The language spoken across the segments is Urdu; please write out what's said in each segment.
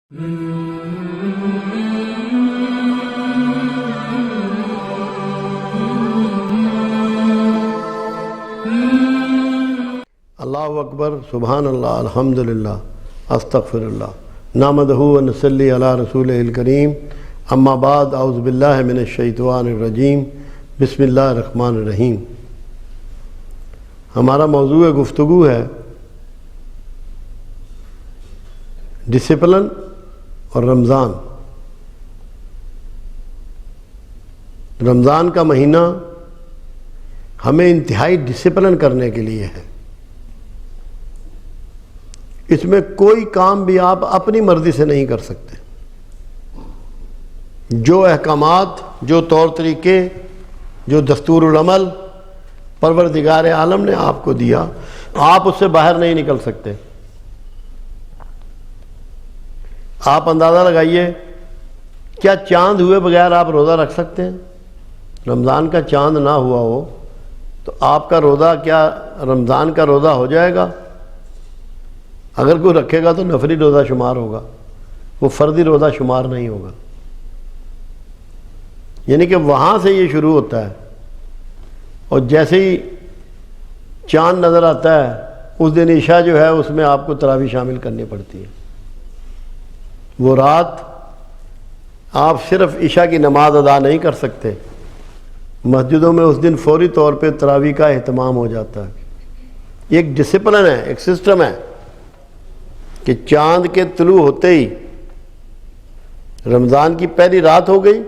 اللہ اکبر، سبحان اللہ، الحمدللہ، استغفر اللہ، نحمدہ و نصلی علی رسولہ الکریم، اما بعد، اعوذ باللہ من الشیطان الرجیم، بسم اللہ الرحمن الرحیم۔ ہمارا موضوع گفتگو ہے ڈسپلن اور رمضان۔ رمضان کا مہینہ ہمیں انتہائی ڈسپلن کرنے کے لیے ہے۔ اس میں کوئی کام بھی آپ اپنی مرضی سے نہیں کر سکتے۔ جو احکامات، جو طور طریقے، جو دستور العمل پروردگار عالم نے آپ کو دیا، آپ اس سے باہر نہیں نکل سکتے۔ آپ اندازہ لگائیے، کیا چاند ہوئے بغیر آپ روزہ رکھ سکتے ہیں؟ رمضان کا چاند نہ ہوا ہو تو آپ کا روزہ کیا رمضان کا روزہ ہو جائے گا؟ اگر کوئی رکھے گا تو نفلی روزہ شمار ہوگا، وہ فرضی روزہ شمار نہیں ہوگا۔ یعنی کہ وہاں سے یہ شروع ہوتا ہے، اور جیسے ہی چاند نظر آتا ہے اس دن عشاء جو ہے اس میں آپ کو تراویح شامل کرنی پڑتی ہے۔ وہ رات آپ صرف عشاء کی نماز ادا نہیں کر سکتے، مسجدوں میں اس دن فوری طور پہ تراویح کا اہتمام ہو جاتا ہے۔ یہ ایک ڈسپلن ہے، ایک سسٹم ہے کہ چاند کے طلوع ہوتے ہی رمضان کی پہلی رات ہو گئی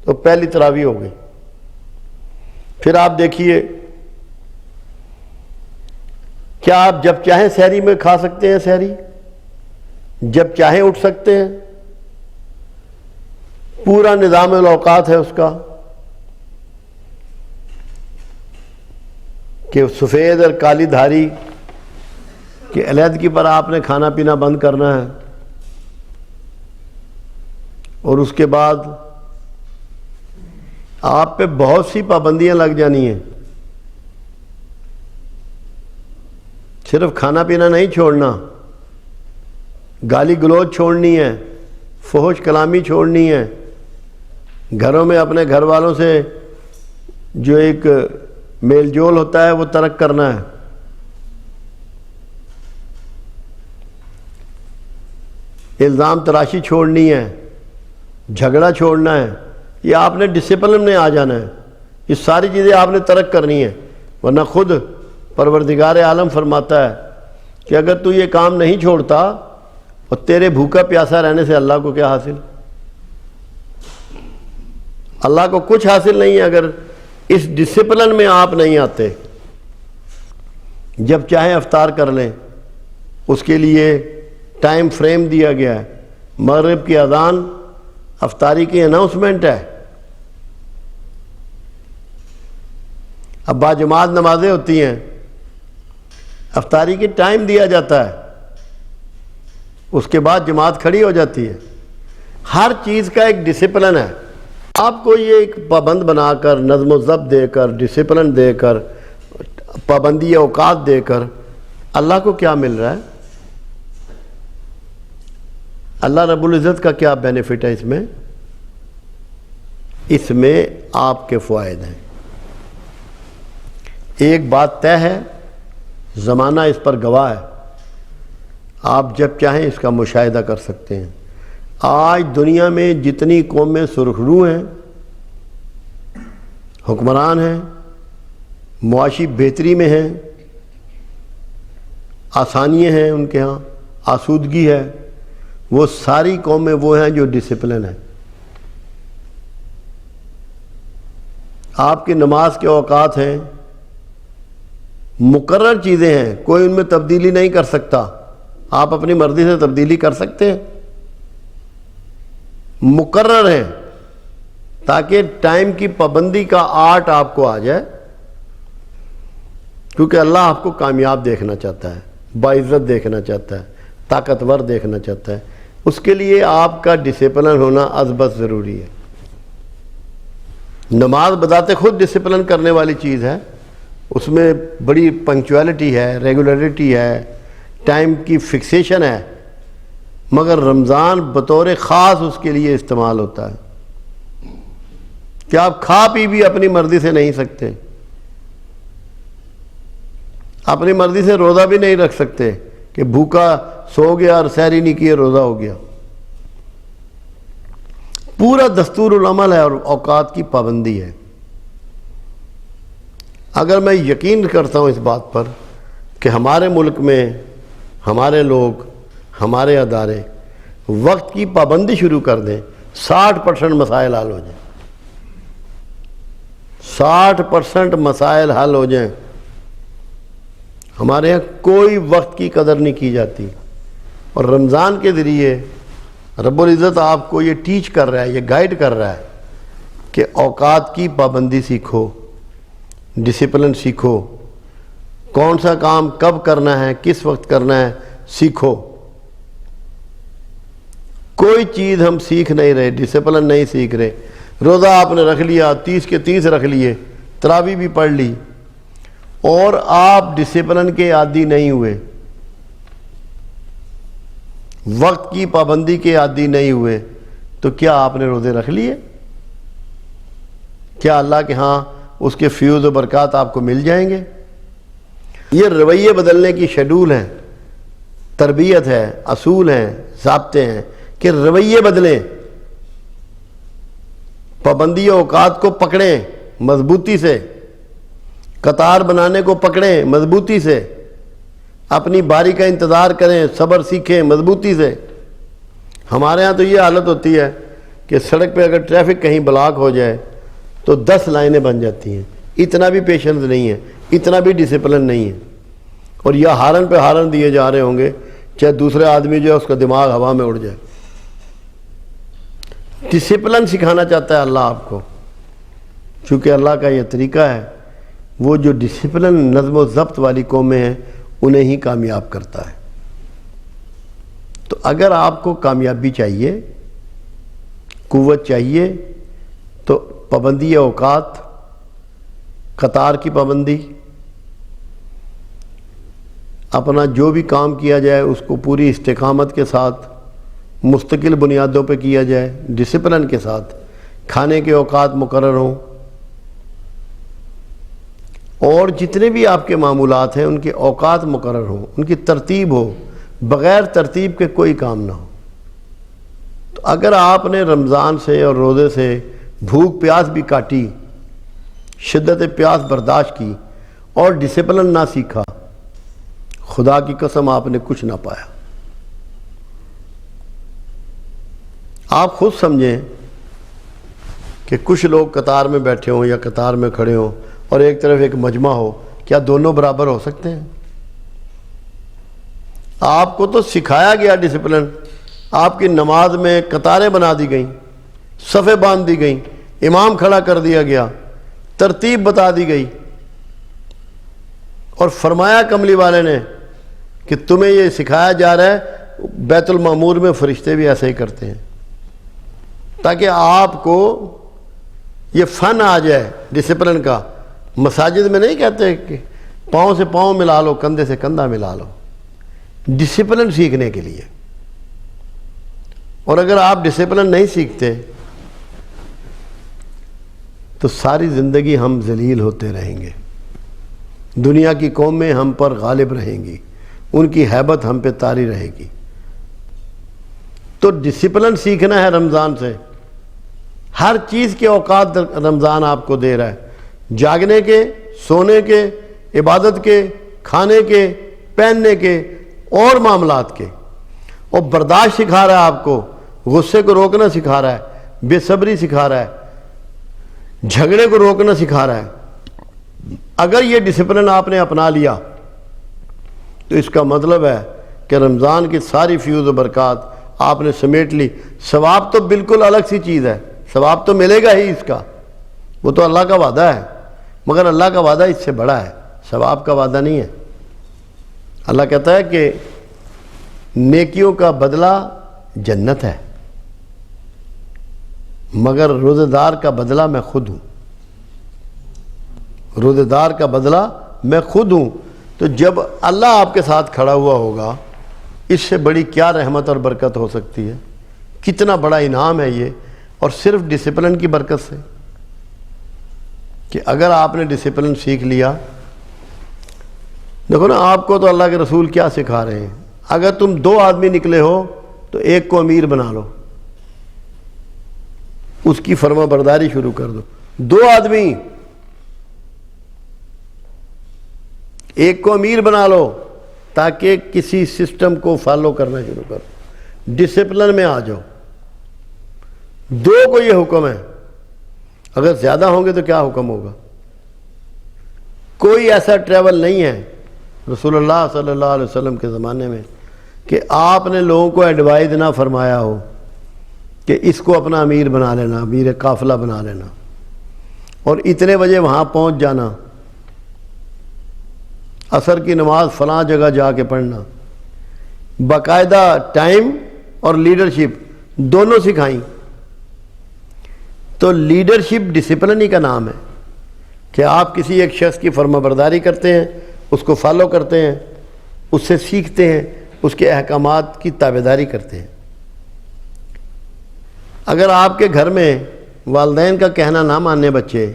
تو پہلی تراویح ہو گئی۔ پھر آپ دیکھیے، کیا آپ جب چاہیں سحری میں کھا سکتے ہیں؟ سحری جب چاہیں اٹھ سکتے ہیں، پورا نظام الاوقات ہے اس کا کہ سفید اور کالی دھاری کہ علیحدگی پر آپ نے کھانا پینا بند کرنا ہے، اور اس کے بعد آپ پہ بہت سی پابندیاں لگ جانی ہیں۔ صرف کھانا پینا نہیں چھوڑنا، گالی گلوچ چھوڑنی ہے، فحش کلامی چھوڑنی ہے، گھروں میں اپنے گھر والوں سے جو ایک میل جول ہوتا ہے وہ ترک کرنا ہے۔ الزام تراشی چھوڑنی ہے، جھگڑا چھوڑنا ہے۔ یہ آپ نے ڈسپلن میں آ جانا ہے، یہ ساری چیزیں آپ نے ترک کرنی ہیں، ورنہ خود پروردگار عالم فرماتا ہے کہ اگر تو یہ کام نہیں چھوڑتا اور تیرے بھوکا پیاسا رہنے سے اللہ کو کیا حاصل؟ اللہ کو کچھ حاصل نہیں ہے اگر اس ڈسپلن میں آپ نہیں آتے۔ جب چاہیں افطار کر لیں، اس کے لیے ٹائم فریم دیا گیا ہے۔ مغرب کی اذان افطاری کی اناؤنسمنٹ ہے۔ اب باجماعت نمازیں ہوتی ہیں، افطاری کی ٹائم دیا جاتا ہے، اس کے بعد جماعت کھڑی ہو جاتی ہے۔ ہر چیز کا ایک ڈسپلن ہے۔ آپ کو یہ ایک پابند بنا کر، نظم و ضبط دے کر، ڈسپلن دے کر، پابندی اوقات دے کر اللہ کو کیا مل رہا ہے؟ اللہ رب العزت کا کیا بینیفٹ ہے اس میں؟ اس میں آپ کے فوائد ہیں۔ ایک بات طے ہے، زمانہ اس پر گواہ ہے، آپ جب چاہیں اس کا مشاہدہ کر سکتے ہیں۔ آج دنیا میں جتنی قومیں سرخ رو ہیں، حکمران ہیں، معاشی بہتری میں ہیں، آسانیاں ہیں ان کے ہاں، آسودگی ہے، وہ ساری قومیں وہ ہیں جو ڈسپلن ہیں۔ آپ کی نماز کے اوقات ہیں، مقرر چیزیں ہیں، کوئی ان میں تبدیلی نہیں کر سکتا۔ آپ اپنی مرضی سے تبدیلی کر سکتے ہیں؟ مقرر ہیں، تاکہ ٹائم کی پابندی کا آرٹ آپ کو آ جائے، کیونکہ اللہ آپ کو کامیاب دیکھنا چاہتا ہے، باعزت دیکھنا چاہتا ہے، طاقتور دیکھنا چاہتا ہے۔ اس کے لیے آپ کا ڈسپلن ہونا ازبز ضروری ہے۔ نماز بذات خود ڈسپلن کرنے والی چیز ہے، اس میں بڑی پنکچویلٹی ہے، ریگولیرٹی ہے، ٹائم کی فکسیشن ہے، مگر رمضان بطور خاص اس کے لیے استعمال ہوتا ہے کہ آپ کھا پی بھی اپنی مرضی سے نہیں سکتے، اپنی مرضی سے روزہ بھی نہیں رکھ سکتے کہ بھوکا سو گیا اور سحری نہیں کیے روزہ ہو گیا۔ پورا دستور العمل ہے اور اوقات کی پابندی ہے۔ اگر میں یقین کرتا ہوں اس بات پر کہ ہمارے ملک میں ہمارے لوگ، ہمارے ادارے وقت کی پابندی شروع کر دیں، 60% مسائل حل ہو جائیں، 60% مسائل حل ہو جائیں۔ ہمارے یہاں کوئی وقت کی قدر نہیں کی جاتی، اور رمضان کے ذریعے رب العزت آپ کو یہ ٹیچ کر رہا ہے، یہ گائیڈ کر رہا ہے کہ اوقات کی پابندی سیکھو، ڈسپلن سیکھو، کون سا کام کب کرنا ہے، کس وقت کرنا ہے سیکھو۔ کوئی چیز ہم سیکھ نہیں رہے، ڈسپلن نہیں سیکھ رہے۔ روزہ آپ نے رکھ لیا، 30 کے 30 رکھ لیے، تراویح بھی پڑھ لی، اور آپ ڈسپلن کے عادی نہیں ہوئے، وقت کی پابندی کے عادی نہیں ہوئے، تو کیا آپ نے روزے رکھ لیے؟ کیا اللہ کے ہاں اس کے فیوز و برکات آپ کو مل جائیں گے؟ یہ رویے بدلنے کی شیڈول ہے، تربیت ہے، اصول ہیں، ضابطے ہیں کہ رویے بدلیں، پابندی اوقات کو پکڑیں مضبوطی سے، قطار بنانے کو پکڑیں مضبوطی سے، اپنی باری کا انتظار کریں، صبر سیکھیں مضبوطی سے۔ ہمارے ہاں تو یہ حالت ہوتی ہے کہ سڑک پہ اگر ٹریفک کہیں بلاک ہو جائے تو 10 لائنیں بن جاتی ہیں، اتنا بھی پیشنس نہیں ہے، اتنا بھی ڈسپلن نہیں ہے، اور یا ہارن پہ ہارن دیے جا رہے ہوں گے، چاہے دوسرے آدمی جو ہے اس کا دماغ ہوا میں اڑ جائے۔ ڈسپلن سکھانا چاہتا ہے اللہ آپ کو، چونکہ اللہ کا یہ طریقہ ہے، وہ جو ڈسپلن نظم و ضبط والی قومیں ہیں انہیں ہی کامیاب کرتا ہے۔ تو اگر آپ کو کامیابی چاہیے، قوت چاہیے، تو پابندی اوقات، قطار کی پابندی، اپنا جو بھی کام کیا جائے اس کو پوری استقامت کے ساتھ مستقل بنیادوں پہ کیا جائے، ڈسپلن کے ساتھ، کھانے کے اوقات مقرر ہوں، اور جتنے بھی آپ کے معمولات ہیں ان کے اوقات مقرر ہوں، ان کی ترتیب ہو، بغیر ترتیب کے کوئی کام نہ ہو۔ تو اگر آپ نے رمضان سے اور روزے سے بھوک پیاس بھی کاٹی، شدت پیاس برداشت کی، اور ڈسپلن نہ سیکھا، خدا کی قسم آپ نے کچھ نہ پایا۔ آپ خود سمجھیں کہ کچھ لوگ قطار میں بیٹھے ہوں یا قطار میں کھڑے ہوں اور ایک طرف ایک مجمع ہو، کیا دونوں برابر ہو سکتے ہیں؟ آپ کو تو سکھایا گیا ڈسپلن، آپ کی نماز میں قطاریں بنا دی گئیں، صفیں باندھ دی گئیں، امام کھڑا کر دیا گیا، ترتیب بتا دی گئی، اور فرمایا کملی والے نے کہ تمہیں یہ سکھایا جا رہا ہے، بیت المعمور میں فرشتے بھی ایسے ہی کرتے ہیں، تاکہ آپ کو یہ فن آ جائے ڈسپلن کا۔ مساجد میں نہیں کہتے کہ پاؤں سے پاؤں ملا لو، کندھے سے کندھا ملا لو، ڈسپلن سیکھنے کے لیے۔ اور اگر آپ ڈسپلن نہیں سیکھتے تو ساری زندگی ہم ذلیل ہوتے رہیں گے، دنیا کی قومیں ہم پر غالب رہیں گی، ان کی ہیبت ہم پہ طاری رہے گی۔ تو ڈسپلن سیکھنا ہے رمضان سے، ہر چیز کے اوقات رمضان آپ کو دے رہا ہے، جاگنے کے، سونے کے، عبادت کے، کھانے کے، پہننے کے، اور معاملات کے، اور برداشت سکھا رہا ہے آپ کو، غصے کو روکنا سکھا رہا ہے، بے صبری سکھا رہا ہے، جھگڑے کو روکنا سکھا رہا ہے۔ اگر یہ ڈسپلن آپ نے اپنا لیا تو اس کا مطلب ہے کہ رمضان کی ساری فیوز و برکات آپ نے سمیٹ لی۔ ثواب تو بالکل الگ سی چیز ہے، ثواب تو ملے گا ہی اس کا، وہ تو اللہ کا وعدہ ہے، مگر اللہ کا وعدہ اس سے بڑا ہے، ثواب کا وعدہ نہیں ہے۔ اللہ کہتا ہے کہ نیکیوں کا بدلہ جنت ہے، مگر روزہ دار کا بدلہ میں خود ہوں، روزہ دار کا بدلہ میں خود ہوں۔ تو جب اللہ آپ کے ساتھ کھڑا ہوا ہوگا اس سے بڑی کیا رحمت اور برکت ہو سکتی ہے؟ کتنا بڑا انعام ہے یہ، اور صرف ڈسپلن کی برکت سے، کہ اگر آپ نے ڈسپلن سیکھ لیا. دیکھو نا، آپ کو تو اللہ کے رسول کیا سکھا رہے ہیں؟ اگر تم 2 آدمی نکلے ہو تو ایک کو امیر بنا لو، اس کی فرما برداری شروع کر دو. 2 آدمی، ایک کو امیر بنا لو تاکہ کسی سسٹم کو فالو کرنا شروع کرو، ڈسپلن میں آ جاؤ. 2 کو یہ حکم ہے، اگر زیادہ ہوں گے تو کیا حکم ہوگا؟ کوئی ایسا ٹریول نہیں ہے رسول اللہ صلی اللہ علیہ وسلم کے زمانے میں کہ آپ نے لوگوں کو ایڈوائز نہ فرمایا ہو کہ اس کو اپنا امیر بنا لینا، امیر قافلہ بنا لینا، اور اتنے بجے وہاں پہنچ جانا، عصر کی نماز فلاں جگہ جا کے پڑھنا. باقاعدہ ٹائم اور لیڈرشپ دونوں سکھائیں. تو لیڈرشپ ڈسپلن ہی کا نام ہے کہ آپ کسی ایک شخص کی فرما برداری کرتے ہیں، اس کو فالو کرتے ہیں، اس سے سیکھتے ہیں، اس کے احکامات کی تابعداری کرتے ہیں. اگر آپ کے گھر میں والدین کا کہنا نہ ماننے بچے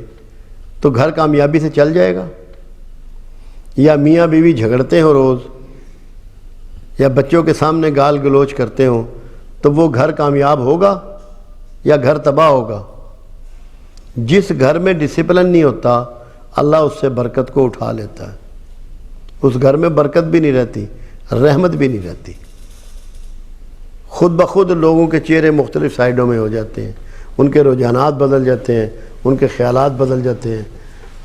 تو گھر کامیابی سے چل جائے گا؟ یا میاں بیوی جھگڑتے ہوں روز، یا بچوں کے سامنے گال گلوچ کرتے ہوں، تو وہ گھر کامیاب ہوگا یا گھر تباہ ہوگا؟ جس گھر میں ڈسپلن نہیں ہوتا اللہ اس سے برکت کو اٹھا لیتا ہے. اس گھر میں برکت بھی نہیں رہتی، رحمت بھی نہیں رہتی. خود بخود لوگوں کے چہرے مختلف سائڈوں میں ہو جاتے ہیں، ان کے رجحانات بدل جاتے ہیں، ان کے خیالات بدل جاتے ہیں،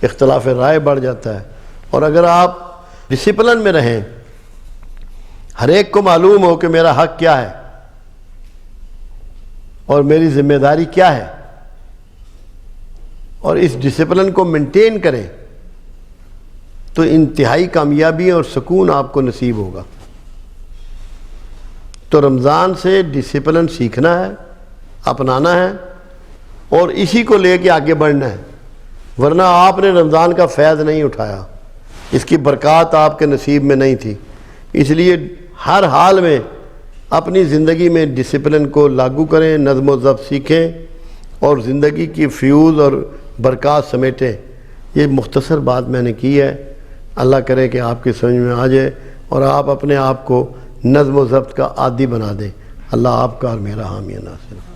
اختلاف رائے بڑھ جاتا ہے. اور اگر آپ ڈسپلن میں رہیں، ہر ایک کو معلوم ہو کہ میرا حق کیا ہے اور میری ذمہ داری کیا ہے، اور اس ڈسپلن کو مینٹین کریں، تو انتہائی کامیابی اور سکون آپ کو نصیب ہوگا. تو رمضان سے ڈسپلن سیکھنا ہے، اپنانا ہے، اور اسی کو لے کے آگے بڑھنا ہے. ورنہ آپ نے رمضان کا فیض نہیں اٹھایا، اس کی برکات آپ کے نصیب میں نہیں تھی. اس لیے ہر حال میں اپنی زندگی میں ڈسپلن کو لاگو کریں، نظم و ضبط سیکھیں، اور زندگی کی فیوز اور برکات سمیٹیں. یہ مختصر بات میں نے کی ہے. اللہ کرے کہ آپ کی سمجھ میں آ جائے اور آپ اپنے آپ کو نظم و ضبط کا عادی بنا دیں. اللہ آپ کا اور میرا حامی ناصر.